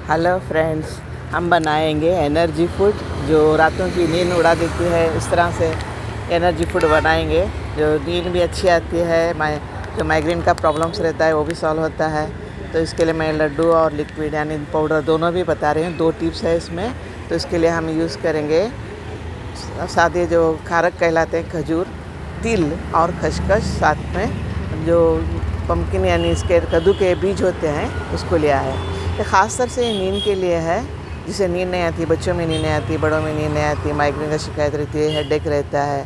Hello friends, हम बनाएंगे energy food जो रातों की नींद उड़ा देती है। इस तरह से एनर्जी फूड बनाएंगे जो नींद भी अच्छी आती है। जो माइग्रेन का प्रॉब्लम्स रहता है वो भी सॉल्व होता है। तो इसके लिए मैं लड्डू और लिक्विड यानी पाउडर दोनों भी बता रही हूँ। 2 टिप्स है इसमें। तो इसके लिए हम यूज़ करेंगे सादे जो खारक कहलाते हैं, खजूर, तिल और खसखस, साथ में जो पम्पकिन यानी इसके कद्दू के बीज होते हैं उसको लिया है। ये ख़ासतर से नींद के लिए है। जिसे नींद नहीं आती, बच्चों में नींद नहीं आती, बड़ों में नींद नहीं आती, माइग्रेन का शिकायत रहती है, हेडेक रहता है,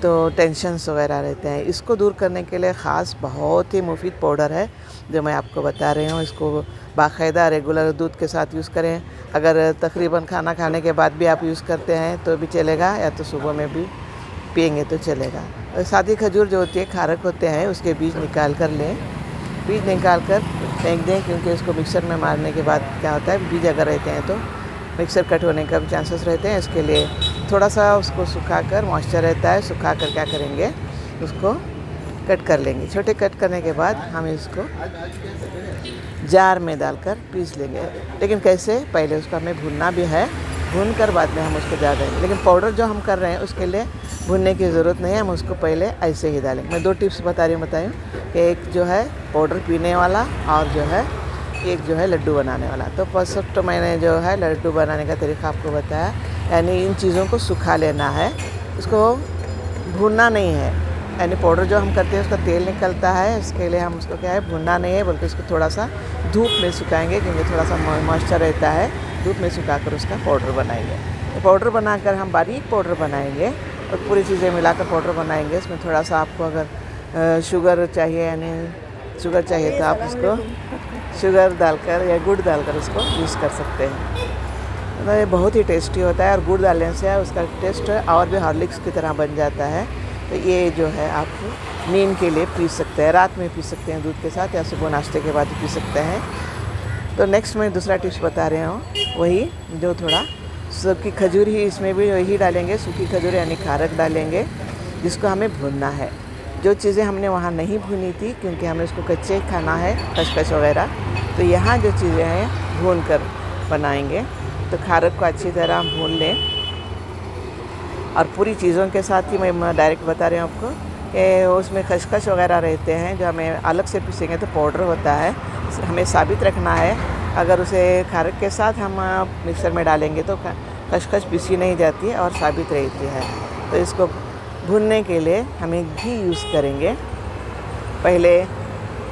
तो टेंशन्स वगैरह रहते हैं, इसको दूर करने के लिए ख़ास बहुत ही मुफीद पाउडर है जो मैं आपको बता रही हूँ। इसको बाकायदा रेगुलर दूध के साथ यूज़ करें। अगर तकरीबन खाना खाने के बाद भी आप यूज़ करते हैं तो भी चलेगा, या तो सुबह में भी पिएंगे तो चलेगा। सादी खजूर जो होती है, खारक होते हैं, उसके बीज निकाल कर लें। बीज निकाल कर फेंक दें, क्योंकि उसको मिक्सर में मारने के बाद क्या होता है, बीज अगर रहते हैं तो मिक्सर कट होने का भी चांसेस रहते हैं। इसके लिए थोड़ा सा उसको सुखा कर, मॉइस्चर रहता है, सुखा कर क्या करेंगे, उसको कट कर लेंगे। छोटे कट करने के बाद हम इसको जार में डालकर पीस लेंगे। लेकिन कैसे, पहले उसको हमें भूनना भी है, भून कर बाद में हम उसको डाल देंगे। लेकिन पाउडर जो हम कर रहे हैं उसके लिए भूनने की ज़रूरत नहीं है, हम उसको पहले ऐसे ही डालेंगे। मैं 2 टिप्स बता रही हूँ, बताऊँ कि एक जो है पाउडर पीने वाला और जो है एक जो है लड्डू बनाने वाला। तो फर्स्ट तो मैंने जो है लड्डू बनाने का तरीका आपको बताया, यानी इन चीज़ों को सुखा लेना है, उसको भूनना नहीं है। यानी पाउडर जो हम करते हैं उसका तेल निकलता है, इसके लिए हम उसको क्या है, भूनना नहीं है, बल्कि उसको थोड़ा सा धूप में सुखाएंगे, क्योंकि थोड़ा सा मॉइस्चर रहता है। धूप में सुखाकर उसका पाउडर बनाएंगे। तो पाउडर बनाकर हम बारीक पाउडर बनाएंगे और पूरी चीज़ें मिलाकर पाउडर बनाएंगे। इसमें थोड़ा सा आपको अगर शुगर चाहिए, यानी शुगर चाहिए तो आप उसको शुगर डालकर या गुड़ डालकर उसको यूज़ कर सकते हैं। तो ये बहुत ही टेस्टी होता है और गुड़ डालने से उसका टेस्ट और भी हॉर्लिक्स की तरह बन जाता है। तो ये जो है आप नींद के लिए पी सकते हैं, रात में पी सकते हैं दूध के साथ, या सुबह नाश्ते के बाद पी सकते हैं। तो नेक्स्ट मैं दूसरा टिप्स बता रही हूँ, वही जो थोड़ा सूखी खजूर ही इसमें भी वही डालेंगे। सूखी खजूर यानी खारक डालेंगे, जिसको हमें भूनना है। जो चीज़ें हमने वहाँ नहीं भुनी थी, क्योंकि हमें उसको कच्चे खाना है, खसखस वगैरह, तो यहाँ जो चीज़ें हैं भून कर बनाएंगे। तो खारक को अच्छी तरह भून लें, और पूरी चीज़ों के साथ ही मैं डायरेक्ट बता रही हूँ आपको कि उसमें खसखस वगैरह रहते हैं, जो हमें अलग से पीसेंगे तो पाउडर होता है, हमें साबित रखना है। अगर उसे खारक के साथ हम मिक्सर में डालेंगे तो खसखस पीसी नहीं जाती है और साबित रहती है। तो इसको भूनने के लिए हमें घी यूज़ करेंगे। पहले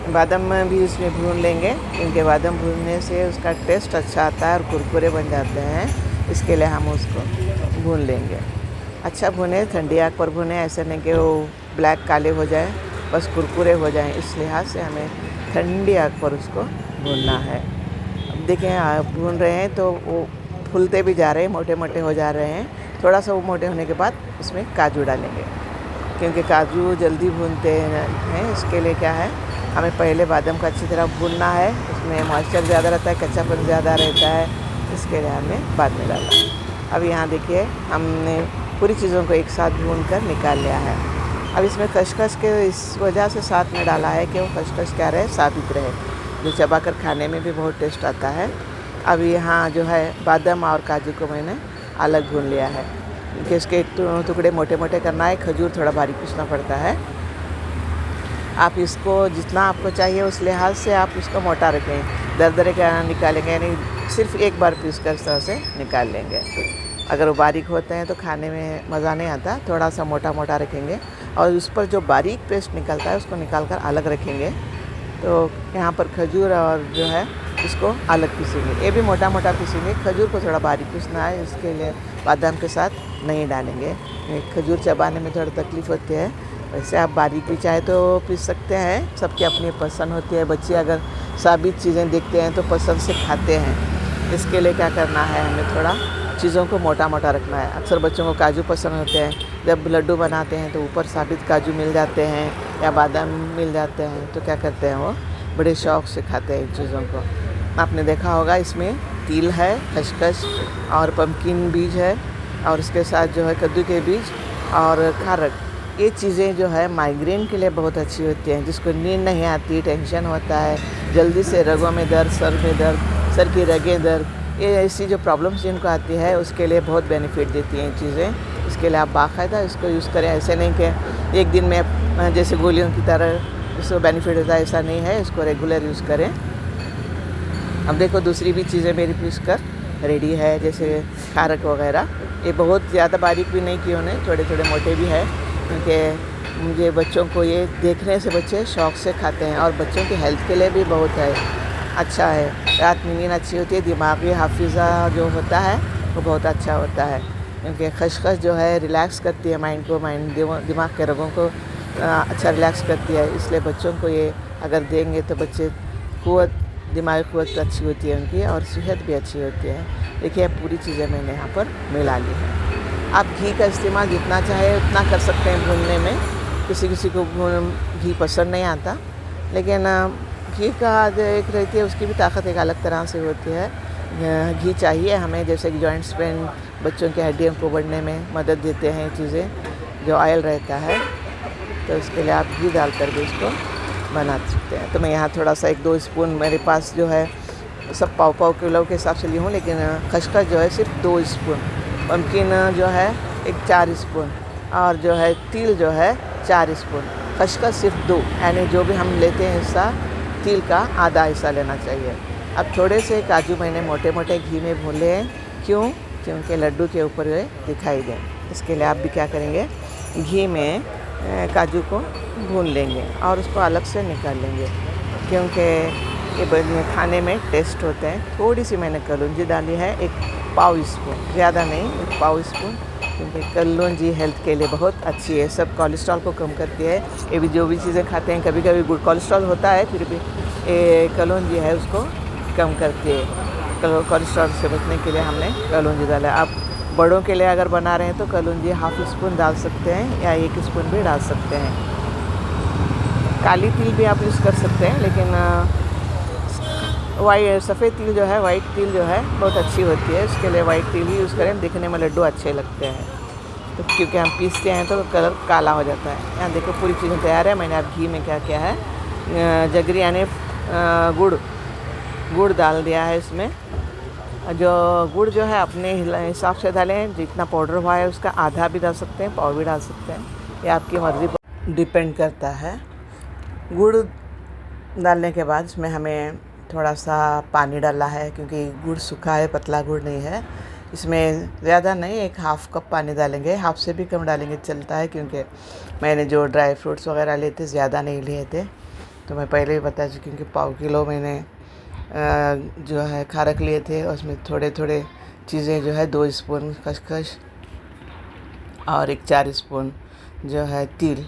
बादाम भी इसमें भून लेंगे, क्योंकि बादाम भूनने से उसका टेस्ट अच्छा आता है और कुरकुरे बन जाते हैं। इसके लिए हम उसको भून लेंगे। अच्छा भुने, ठंडी आग पर भुने, ऐसे नहीं कि वो ब्लैक काले हो जाए, बस कुरकुरे हो जाएं। इस लिहाज से हमें ठंडी आग पर उसको भूनना है। अब देखें, आप भून रहे हैं तो वो फूलते भी जा रहे हैं, मोटे मोटे हो जा रहे हैं। थोड़ा सा वो मोटे होने के बाद उसमें काजू डालेंगे, क्योंकि काजू जल्दी भूनते हैं। इसके लिए क्या है, हमें पहले बादाम को अच्छी तरह भूनना है, उसमें मॉइस्चर ज़्यादा रहता है, कच्चापन ज़्यादा रहता है, इसके लिए हमें बाद में डालना। अब यहाँ देखिए, हमने पूरी चीज़ों को एक साथ भून कर निकाल लिया है। अब इसमें खसखस के इस वजह से साथ में डाला है कि वो खसखस क्या रहे, साबित रहे, जो चबाकर खाने में भी बहुत टेस्ट आता है। अब यहाँ जो है बादाम और काजू को मैंने अलग भून लिया है, क्योंकि इसके टुकड़े मोटे मोटे करना है, खजूर थोड़ा बारीक पीसना पड़ता है। आप इसको जितना आपको चाहिए उस लिहाज से आप इसको मोटा रखें, दरदरे का निकालेंगे, यानी सिर्फ एक बार पीस कर इस तरह से निकाल लेंगे। अगर वो बारीक होते हैं तो खाने में मज़ा नहीं आता, थोड़ा सा मोटा मोटा रखेंगे, और उस पर जो बारीक पेस्ट निकलता है उसको निकाल कर अलग रखेंगे। तो यहाँ पर खजूर और जो है इसको अलग पीसेंगे, ये भी मोटा मोटा पीसेंगे। खजूर को थोड़ा बारीक पीसना है, इसके लिए बादाम के साथ नहीं डालेंगे, खजूर चबाने में थोड़ी तकलीफ़ होती है। वैसे आप बारीक भी चाहे तो पीस सकते हैं, सबकी अपनी पसंद होती है। बच्चे अगर साबित चीज़ें देखते हैं तो पसंद से खाते हैं। इसके लिए क्या करना है, हमें थोड़ा चीज़ों को मोटा मोटा रखना है। अक्सर बच्चों को काजू पसंद होते हैं, जब लड्डू बनाते हैं तो ऊपर साबित काजू मिल जाते हैं या बादाम मिल जाते हैं, तो क्या करते हैं, वो बड़े शौक़ से खाते हैं इन चीज़ों को। आपने देखा होगा, इसमें तिल है, खसखस और पम्पकिन बीज है, और उसके साथ जो है कद्दू के बीज और खारक। ये चीज़ें जो है माइग्रेन के लिए बहुत अच्छी होती हैं। जिसको नींद नहीं आती, टेंशन होता है, जल्दी से रगों में दर्द, सर में दर्द, सर की रगें दर्द, ये ऐसी जो प्रॉब्लम्स जिनको आती है उसके लिए बहुत बेनिफिट देती हैं चीज़ें। इसके लिए आप बाकायदा इसको यूज़ करें। ऐसे नहीं कि एक दिन में जैसे गोलियों की तरह इसको बेनिफिट होता है, ऐसा नहीं है। इसको रेगुलर यूज़ करें। अब देखो दूसरी भी चीज़ें मेरी पीस कर रेडी है, जैसे खारक वगैरह। ये बहुत ज़्यादा बारीक भी नहीं किए उन्हें, थोड़े थोड़े मोटे भी है, क्योंकि मुझे बच्चों को ये देखने से बच्चे शौक़ से खाते हैं और बच्चों की हेल्थ के लिए भी बहुत है, अच्छा है। रात में नींद अच्छी होती है, दिमागी हाफिज़ा जो होता है वो बहुत अच्छा होता है, क्योंकि खसखस जो है रिलैक्स करती है माइंड को, दिमाग के रगों को अच्छा रिलैक्स करती है। इसलिए बच्चों को ये अगर देंगे तो बच्चे दिमागी क़ुव्वत अच्छी होती है उनकी, और सेहत भी अच्छी होती है। देखिए पूरी चीज़ें मैंने यहाँ पर मिला ली है। आप घी का इस्तेमाल जितना चाहे उतना कर सकते हैं भूनने में। किसी किसी को घी पसंद नहीं आता, लेकिन घी का जो एक रहती है उसकी भी ताकत एक अलग तरह से होती है। घी चाहिए हमें, जैसे कि जॉइंट्स पेन, बच्चों की हड्डियों को बढ़ने में मदद देते हैं चीज़ें जो ऑयल रहता है, तो इसके लिए आप घी डाल कर भी इसको बना सकते हैं। तो मैं यहाँ थोड़ा सा 1-2 स्पून, मेरे पास जो है सब पाव किलो के हिसाब से ली हूँ, लेकिन खसखस जो है सिर्फ 2 स्पून, पम्पकिन जो है 4 स्पून, और जो है तिल जो है 4 स्पून, खसखस सिर्फ 2, यानी जो भी हम लेते हैं हिस्सा तिल का आधा हिस्सा लेना चाहिए। अब थोड़े से काजू मैंने मोटे मोटे घी में भूने हैं, क्यों? क्योंकि लड्डू के ऊपर ये दिखाई दें। इसके लिए आप भी क्या करेंगे, घी में काजू को भून लेंगे और उसको अलग से निकाल लेंगे, क्योंकि ये खाने में टेस्ट होते हैं। थोड़ी सी मैंने कलौंजी डाली है, 1 पाव स्पून, ज़्यादा नहीं, 1 पाव स्पून, क्योंकि कलौंजी हेल्थ के लिए बहुत अच्छी है, सब कोलेस्ट्रॉल को कम करती है। ये भी जो भी चीज़ें खाते हैं, कभी कभी गुड कोलेस्ट्रॉल होता है, फिर भी कलौंजी है उसको कम करती है। कोलेस्ट्रॉल से बचने के लिए हमने कलौंजी डाला। आप बड़ों के लिए अगर बना रहे हैं तो कलौंजी ½ स्पून डाल सकते हैं, या 1 स्पून भी डाल सकते हैं। काली तिल भी आप यूज़ कर सकते हैं, लेकिन सफ़ेद तिल जो है, वाइट तिल जो है बहुत अच्छी होती है। इसके लिए वाइट तिल ही यूज़ करें, दिखने में लड्डू अच्छे लगते हैं। तो क्योंकि हम पीसते हैं तो कलर काला हो जाता है। यहाँ देखो पूरी चीज़ें तैयार है। मैंने अब घी में क्या किया है, जगरी यानी गुड़ डाल दिया है इसमें। जो गुड़ जो है अपने हिसाब से डालें, जितना पाउडर हुआ है उसका आधा भी डाल सकते हैं, पाव भी डाल सकते हैं, ये आपकी मर्ज़ी पर डिपेंड करता है। गुड़ डालने के बाद इसमें हमें थोड़ा सा पानी डालना है, क्योंकि गुड़ सूखा है, पतला गुड़ नहीं है। इसमें ज़्यादा नहीं, 1/2 कप पानी डालेंगे, हाफ से भी कम डालेंगे चलता है, क्योंकि मैंने जो ड्राई फ्रूट्स वगैरह लिए थे ज़्यादा नहीं लिए थे, तो मैं पहले ही बता चुकी हूँ कि पाव किलो मैंने जो है खारक लिए थे, उसमें थोड़े थोड़े चीज़ें जो है 2 स्पून खसखस और 4 स्पून जो है तिल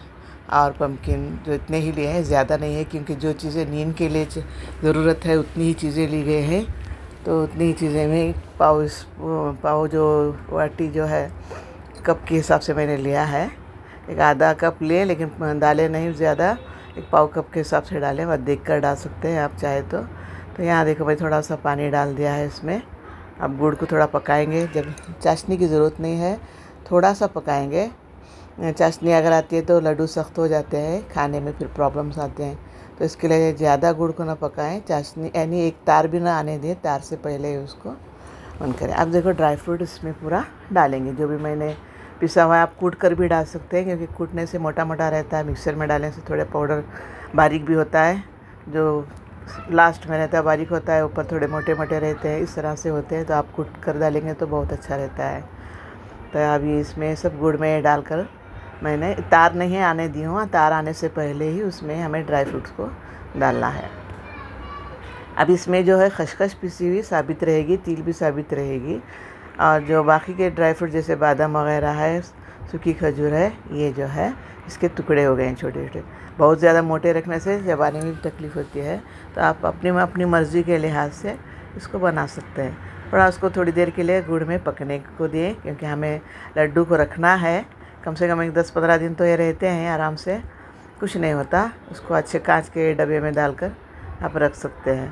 और पम्पकिन, जो इतने ही लिए हैं, ज़्यादा नहीं है, क्योंकि जो चीज़ें नींद के लिए ज़रूरत है उतनी ही चीज़ें ली गई हैं। तो उतनी ही चीज़ें में पाव जो वाटी जो है कप के हिसाब से मैंने लिया है, 1/2 कप लिए, लेकिन डाले नहीं ज़्यादा, 1 पाव कप के हिसाब से डालें, बस देख कर डाल सकते हैं आप चाहे तो। यहाँ देखो मैं थोड़ा सा पानी डाल दिया है इसमें। अब गुड़ को थोड़ा पकाएंगे, जब चाशनी की ज़रूरत नहीं है, थोड़ा सा पकाएंगे। चाशनी अगर आती है तो लड्डू सख्त हो जाते हैं, खाने में फिर प्रॉब्लम्स आते हैं, तो इसके लिए ज़्यादा गुड़ को ना पकाएं। चाशनी यानी एक तार भी ना आने दें, तार से पहले ही उसको बंद करें। अब देखो ड्राई फ्रूट इसमें पूरा डालेंगे, जो भी मैंने पिसा हुआ है। आप कूट कर भी डाल सकते हैं, क्योंकि कूटने से मोटा मोटा रहता है, मिक्सर में डालने से थोड़े पाउडर बारीक भी होता है, जो लास्ट में रहता है बारीक होता है, ऊपर थोड़े मोटे मोटे रहते हैं, इस तरह से होते हैं। तो आप कूट कर डालेंगे तो बहुत अच्छा रहता है। तो अभी इसमें सब गुड़ में डालकर मैंने तार नहीं आने दी हूँ, तार आने से पहले ही उसमें हमें ड्राई फ्रूट्स को डालना है। अब इसमें जो है खसखस पिसी हुई साबित रहेगी, तिल भी साबित रहेगी, और जो बाकी के ड्राई फ्रूट जैसे बादाम वगैरह है, सूखी खजूर है, ये जो है इसके टुकड़े हो गए हैं छोटे छोटे। बहुत ज़्यादा मोटे रखने से चबाने में भी तकलीफ़ होती है, तो आप अपनी मर्ज़ी के लिहाज से इसको बना सकते हैं। थोड़ा उसको थोड़ी देर के लिए गुड़ में पकने को दें, क्योंकि हमें लड्डू को रखना है कम से कम 10-15 दिन, तो ये रहते हैं आराम से, कुछ नहीं होता। उसको अच्छे कांच के डब्बे में डालकर आप रख सकते हैं।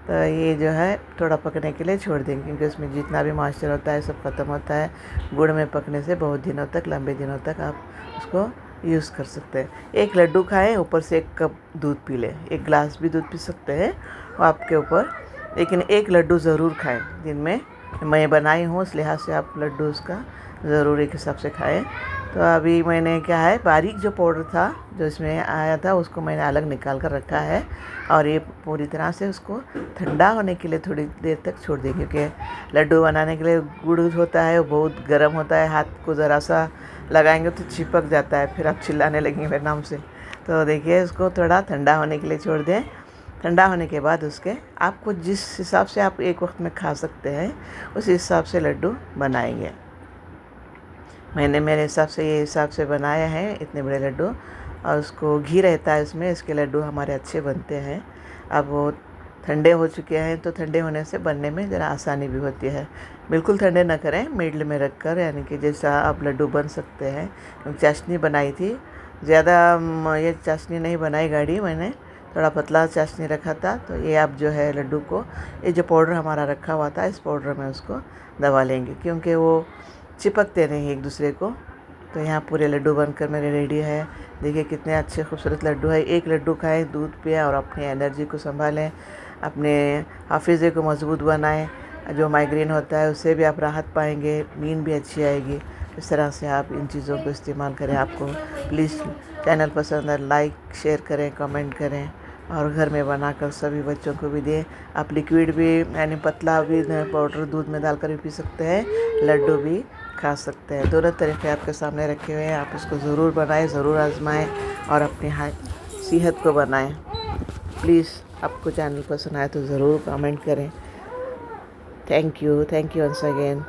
तो ये जो है थोड़ा पकने के लिए छोड़ देंगे, क्योंकि उसमें जितना भी मॉइस्चर होता है सब ख़त्म होता है। गुड़ में पकने से बहुत दिनों तक, लंबे दिनों तक आप उसको यूज़ कर सकते हैं। 1 लड्डू खाएं, ऊपर से 1 कप दूध पी लें, 1 गिलास भी दूध पी सकते हैं। वो आपके ऊपर लेकिन एक लड्डू ज़रूर खाएं दिन में। मैं बनाई हूँ इस लिहाज से आप लड्डू उसका ज़रूर एक हिसाब से खाएं। तो अभी मैंने क्या है, बारीक जो पाउडर था जो इसमें आया था उसको मैंने अलग निकाल कर रखा है, और ये पूरी तरह से उसको ठंडा होने के लिए थोड़ी देर तक छोड़ दें, क्योंकि लड्डू बनाने के लिए गुड़ होता है वो बहुत गर्म होता है, हाथ को ज़रा सा लगाएंगे तो चिपक जाता है, फिर आप चिल्लाने लगेंगे मेरे नाम से। तो देखिए उसको थोड़ा ठंडा होने के लिए छोड़ दें। ठंडा होने के बाद उसके आपको जिस हिसाब से आप एक वक्त में खा सकते हैं उस हिसाब से लड्डू बनाएंगे। मैंने मेरे हिसाब से ये हिसाब से बनाया है इतने बड़े लड्डू, और उसको घी रहता है उसमें, इसके लड्डू हमारे अच्छे बनते हैं। अब वो ठंडे हो चुके हैं तो ठंडे होने से बनने में ज़रा आसानी भी होती है। बिल्कुल ठंडे ना करें, मिडल में रख कर, यानी कि जैसा आप लड्डू बन सकते हैं। चाशनी बनाई थी, ज़्यादा ये चाशनी नहीं बनाई गाढ़ी, मैंने थोड़ा पतला चाशनी रखा था। तो ये आप जो है लड्डू को, ये जो पाउडर हमारा रखा हुआ था इस पाउडर में उसको दबा लेंगे, क्योंकि वो चिपकते नहीं एक दूसरे को। तो यहाँ पूरे लड्डू बनकर मेरे रेडी है। देखिए कितने अच्छे खूबसूरत लड्डू है। एक लड्डू खाएं, दूध पिएं और अपनी एनर्जी को संभालें, अपने हाफिज़े को मजबूत बनाएं। जो माइग्रेन होता है उससे भी आप राहत पाएंगे, नींद भी अच्छी आएगी। इस तरह से आप इन चीज़ों को इस्तेमाल करें। आपको प्लीज़ चैनल पसंद है, लाइक शेयर करें, कमेंट करें, और घर में बनाकर सभी बच्चों को भी दें। आप लिक्विड भी यानी पतला भी पाउडर दूध में डालकर भी पी सकते हैं, लड्डू भी खा सकते हैं। दोनों तरीके आपके सामने रखे हुए हैं, आप इसको ज़रूर बनाएं, ज़रूर आजमाएं और अपनी सेहत को बनाएं। प्लीज़ आपको चैनल पसंद आए तो ज़रूर कमेंट करें। Thank you once again.